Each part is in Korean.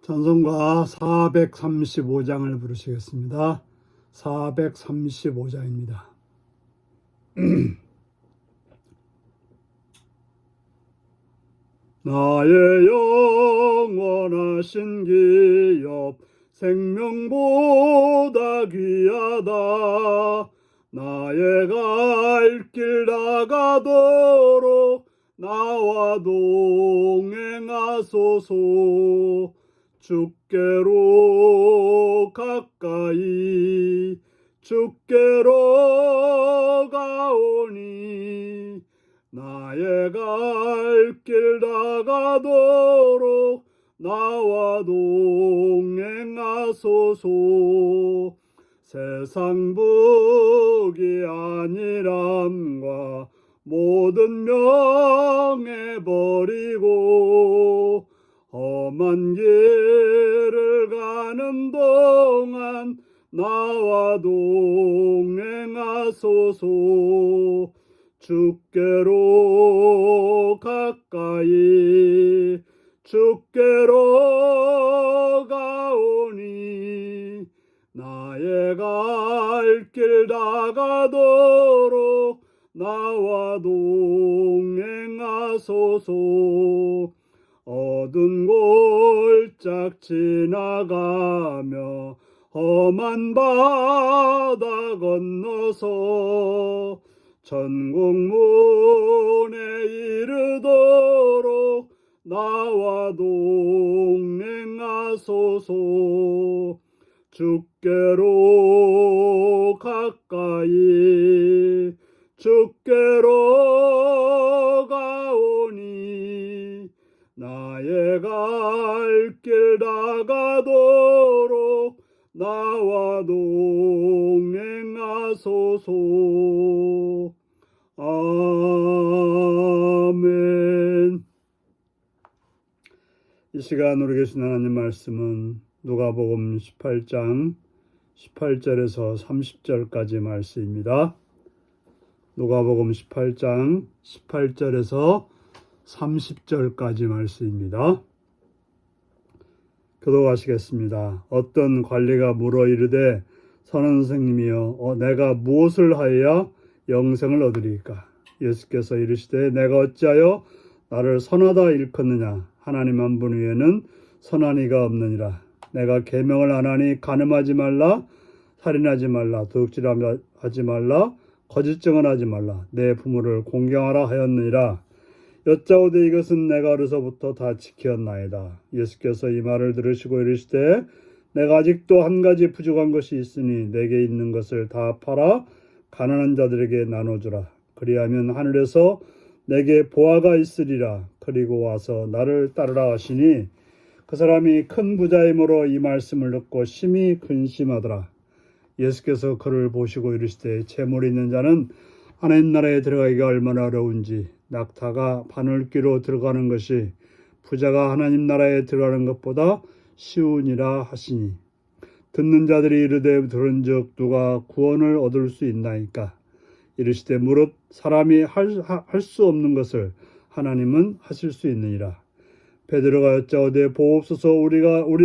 찬송가 435장을 부르시겠습니다. 435장입니다. 나의 영원하신 기업 생명보다 귀하다. 나의 갈 길 나가도록 나와 동행하소서. 주께로 가까이 주께로 가오니 나의 갈 길 나가도록 나와 동행하소서. 세상 복이 아니람과 모든 명예 버리고 험한 길을 가는 동안 나와 동행하소서. 주께로 가까이 주께로 가오니 나의 갈 길 나가도록 나와 동행하소서. 어두운 골짝 지나가며 험한 바다 건너서 천국문에 이르도록 나와 동행하소서. 주께로 가까이 주께로 가오니 나의 갈 길 나가도록 나와 동행하소서. 아멘. 이 시간 우리 계신 하나님 말씀은 누가복음 18장 18절에서 30절까지 말씀입니다. 누가복음 18장 18절에서 30절까지 말씀입니다. 교독하시겠습니다. 어떤 관리가 물어 이르되 선생님이여 내가 무엇을 하여야 영생을 얻으리까? 예수께서 이르시되 내가 어찌하여 나를 선하다 일컫느냐? 하나님 한 분 위에는 선한 이가 없느니라. 내가 계명을 안 하니 간음하지 말라, 살인하지 말라, 도둑질하지 말라, 거짓 증언하지 말라, 내 부모를 공경하라 하였느니라. 여짜오되 이것은 내가 어려서부터 다 지켰나이다. 예수께서 이 말을 들으시고 이르시되 내가 아직도 한 가지 부족한 것이 있으니 내게 있는 것을 다 팔아 가난한 자들에게 나눠주라. 그리하면 하늘에서 내게 보화가 있으리라. 그리고 와서 나를 따르라 하시니 그 사람이 큰 부자이므로 이 말씀을 듣고 심히 근심하더라. 예수께서 그를 보시고 이르시되 재물이 있는 자는 하나님 나라에 들어가기가 얼마나 어려운지 낙타가 바늘귀로 들어가는 것이 부자가 하나님 나라에 들어가는 것보다 쉬우니라 하시니 듣는 자들이 이르되 들은즉 누가 구원을 얻을 수 있나이까? 이르시되 무릇 사람이 할 수 없는 것을 하나님은 하실 수 있느니라. 베드로가 여짜오되 보옵소서 우리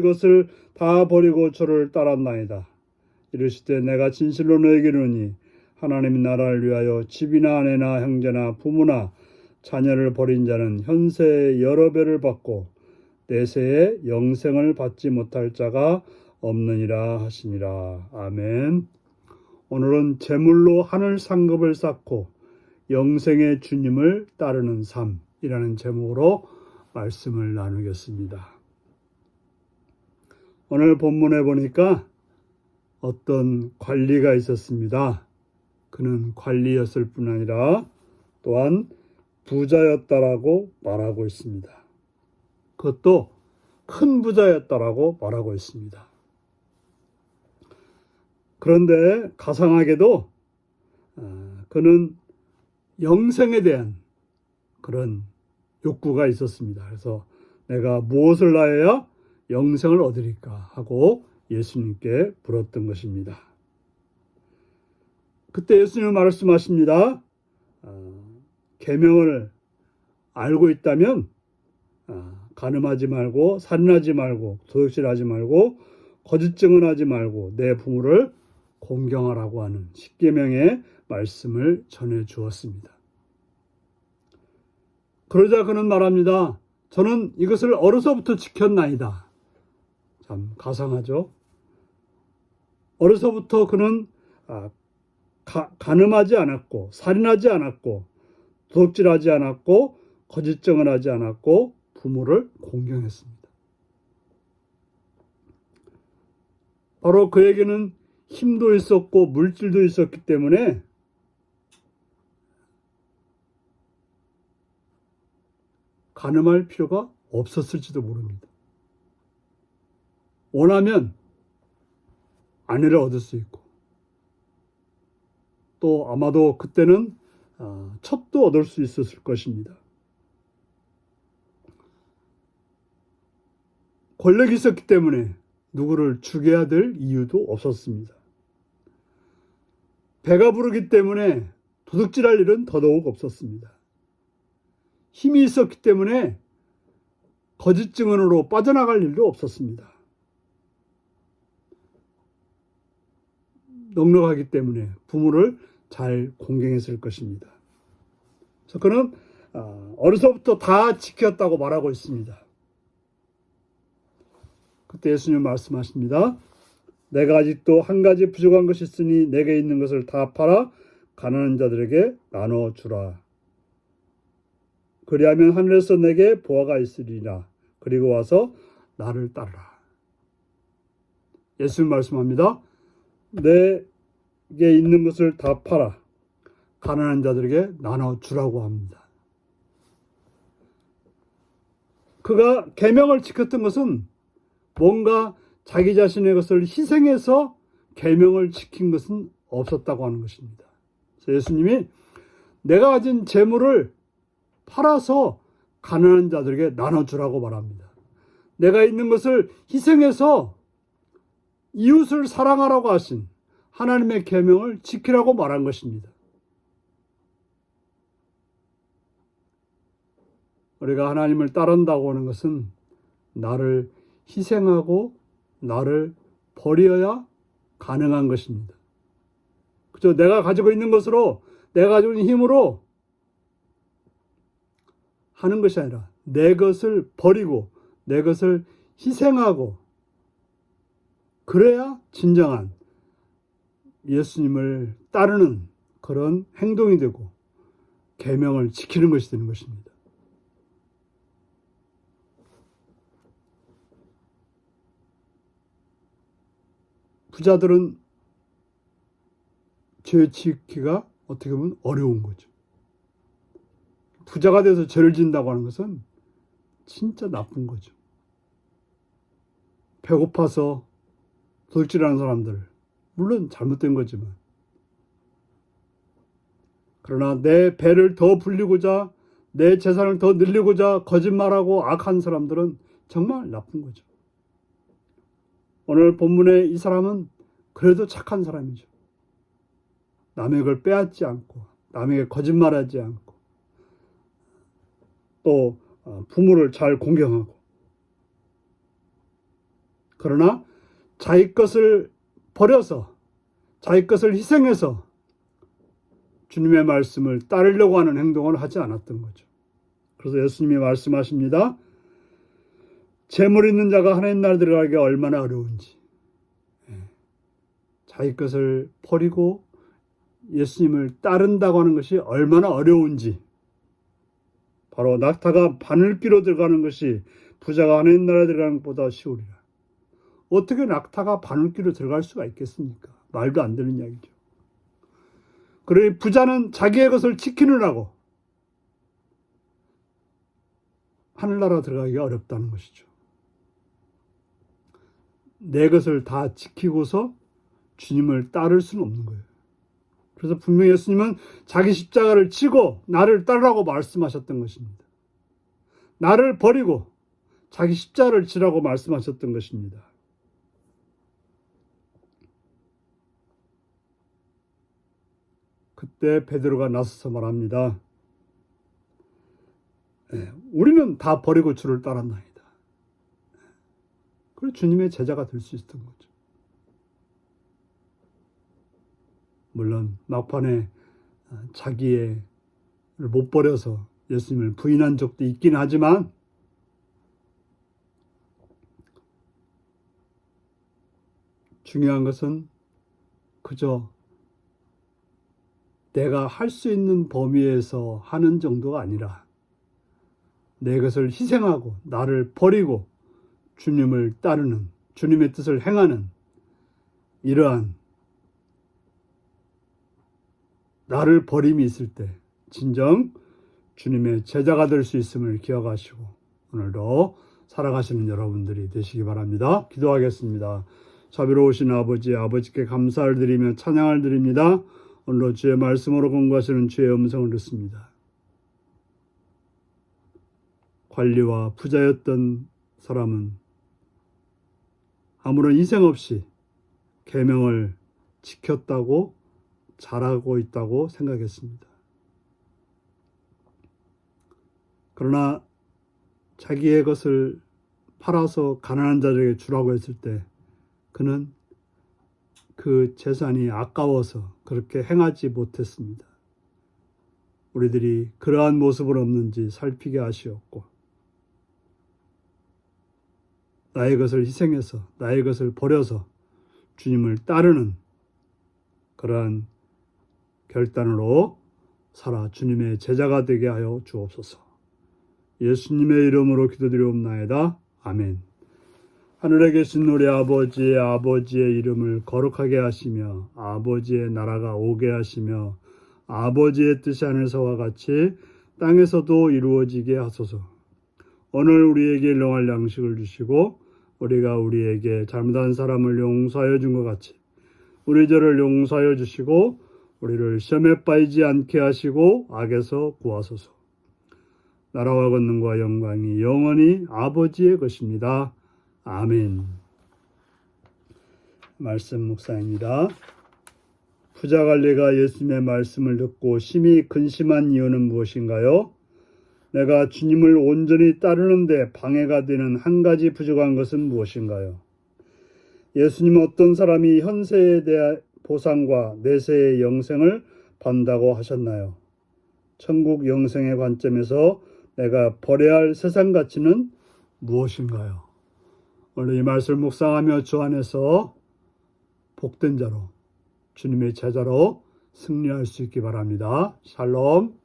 것을 다 버리고 저를 따랐나이다. 이르시되 내가 진실로 너에게 이르노니 하나님 나라를 위하여 집이나 아내나 형제나 부모나 자녀를 버린 자는 현세에 여러 배를 받고 내세에 영생을 받지 못할 자가 없느니라 하시니라. 아멘. 오늘은 재물로 하늘 상급을 쌓고 영생의 주님을 따르는 삶이라는 제목으로 말씀을 나누겠습니다. 오늘 본문에 보니까 어떤 관리가 있었습니다. 그는 관리였을 뿐 아니라 또한 부자였다라고 말하고 있습니다. 그것도 큰 부자였다라고 말하고 있습니다. 그런데 가상하게도 그는 영생에 대한 그런 욕구가 있었습니다. 그래서 내가 무엇을 하여야 영생을 얻으리까 하고 예수님께 물었던 것입니다. 그때 예수님은 말씀하십니다. 계명을 알고 있다면 간음하지 말고 살인하지 말고 도둑질하지 말고 거짓 증언하지 말고 내 부모를 공경하라고 하는 십계명의 말씀을 전해 주었습니다. 그러자 그는 말합니다. 저는 이것을 어려서부터 지켰나이다. 참 가상하죠. 어려서부터 그는 간음하지 않았고 살인하지 않았고 도둑질하지 않았고 거짓 증언하지 않았고 부모를 공경했습니다. 바로 그에게는 힘도 있었고 물질도 있었기 때문에 간음할 필요가 없었을지도 모릅니다. 원하면 아내를 얻을 수 있고 또 아마도 그때는 첩도 얻을 수 있었을 것입니다. 권력이 있었기 때문에 누구를 죽여야 될 이유도 없었습니다. 배가 부르기 때문에 도둑질할 일은 더더욱 없었습니다. 힘이 있었기 때문에 거짓 증언으로 빠져나갈 일도 없었습니다. 넉넉하기 때문에 부모를 잘 공경했을 것입니다. 그래서 그는 어려서부터 다 지켰다고 말하고 있습니다. 그때 예수님 말씀하십니다. 내가 아직도 한 가지 부족한 것이 있으니 내게 있는 것을 다 팔아 가난한 자들에게 나눠주라. 그리하면 하늘에서 내게 보화가 있으리라. 그리고 와서 나를 따르라. 예수님 말씀합니다. 내게 있는 것을 다 팔아 가난한 자들에게 나눠주라고 합니다. 그가 계명을 지켰던 것은 뭔가 자기 자신의 것을 희생해서 계명을 지킨 것은 없었다고 하는 것입니다. 그래서 예수님이 내가 가진 재물을 팔아서 가난한 자들에게 나눠주라고 말합니다. 내가 있는 것을 희생해서 이웃을 사랑하라고 하신 하나님의 계명을 지키라고 말한 것입니다. 우리가 하나님을 따른다고 하는 것은 나를 희생하고 나를 버려야 가능한 것입니다. 그죠? 내가 가지고 있는 것으로, 내가 가지고 있는 힘으로 하는 것이 아니라 내 것을 버리고 내 것을 희생하고 그래야 진정한 예수님을 따르는 그런 행동이 되고 계명을 지키는 것이 되는 것입니다. 부자들은 죄 지키기가 어떻게 보면 어려운 거죠. 부자가 돼서 죄를 짓는다고 하는 것은 진짜 나쁜 거죠. 배고파서 도둑질하는 사람들, 물론 잘못된 거지만, 그러나 내 배를 더 불리고자, 내 재산을 더 늘리고자 거짓말하고 악한 사람들은 정말 나쁜 거죠. 오늘 본문의 이 사람은 그래도 착한 사람이죠. 남의 걸 빼앗지 않고 남에게 거짓말하지 않고 또 부모를 잘 공경하고, 그러나 자기 것을 버려서 자기 것을 희생해서 주님의 말씀을 따르려고 하는 행동을 하지 않았던 거죠. 그래서 예수님이 말씀하십니다. 재물 있는 자가 하나님 나라에 들어가기가 얼마나 어려운지. 자기 것을 버리고 예수님을 따른다고 하는 것이 얼마나 어려운지. 바로 낙타가 바늘귀로 들어가는 것이 부자가 하나님 나라에 들어가는 것보다 쉬우리라. 어떻게 낙타가 바늘귀로 들어갈 수가 있겠습니까? 말도 안 되는 이야기죠. 그러니 부자는 자기의 것을 지키느라고 하늘나라 들어가기가 어렵다는 것이죠. 내 것을 다 지키고서 주님을 따를 수는 없는 거예요. 그래서 분명히 예수님은 자기 십자가를 지고 나를 따르라고 말씀하셨던 것입니다. 나를 버리고 자기 십자가를 지라고 말씀하셨던 것입니다. 그때 베드로가 나서서 말합니다. 우리는 다 버리고 주를 따랐나이다. 그래서 주님의 제자가 될 수 있었던 거죠. 물론 막판에 자기의 못 버려서 예수님을 부인한 적도 있긴 하지만 중요한 것은 그저 내가 할 수 있는 범위에서 하는 정도가 아니라 내 것을 희생하고 나를 버리고 주님을 따르는, 주님의 뜻을 행하는 이러한 나를 버림이 있을 때 진정 주님의 제자가 될 수 있음을 기억하시고 오늘도 살아가시는 여러분들이 되시기 바랍니다. 기도하겠습니다. 자비로우신 아버지, 아버지께 감사를 드리며 찬양을 드립니다. 오늘도 주의 말씀으로 공부하시는 주의 음성을 듣습니다. 관리와 부자였던 사람은 아무런 희생 없이 계명을 지켰다고 잘하고 있다고 생각했습니다. 그러나 자기의 것을 팔아서 가난한 자들에게 주라고 했을 때 그는 그 재산이 아까워서 그렇게 행하지 못했습니다. 우리들이 그러한 모습은 없는지 살피게 하시옵고 나의 것을 희생해서 나의 것을 버려서 주님을 따르는 그러한 결단으로 살아 주님의 제자가 되게 하여 주옵소서. 예수님의 이름으로 기도드리옵나이다. 아멘. 하늘에 계신 우리 아버지의 이름을 거룩하게 하시며 아버지의 나라가 오게 하시며 아버지의 뜻이 하늘에서와 같이 땅에서도 이루어지게 하소서. 오늘 우리에게 일용할 양식을 주시고 우리가 우리에게 잘못한 사람을 용서하여 준 것 같이 우리 죄를 용서하여 주시고 우리를 시험에 빠지지 않게 하시고 악에서 구하소서. 나라와 권능과 영광이 영원히 아버지의 것입니다. 아멘. 말씀 묵상입니다. 부자 관리가 예수님의 말씀을 듣고 심히 근심한 이유는 무엇인가요? 내가 주님을 온전히 따르는데 방해가 되는 한 가지 부족한 것은 무엇인가요? 예수님은 어떤 사람이 현세에 대한 보상과 내세의 영생을 받는다고 하셨나요? 천국 영생의 관점에서 내가 버려야 할 세상 가치는 무엇인가요? 오늘 이 말씀을 묵상하며 주 안에서 복된 자로 주님의 제자로 승리할 수 있기 바랍니다. 샬롬.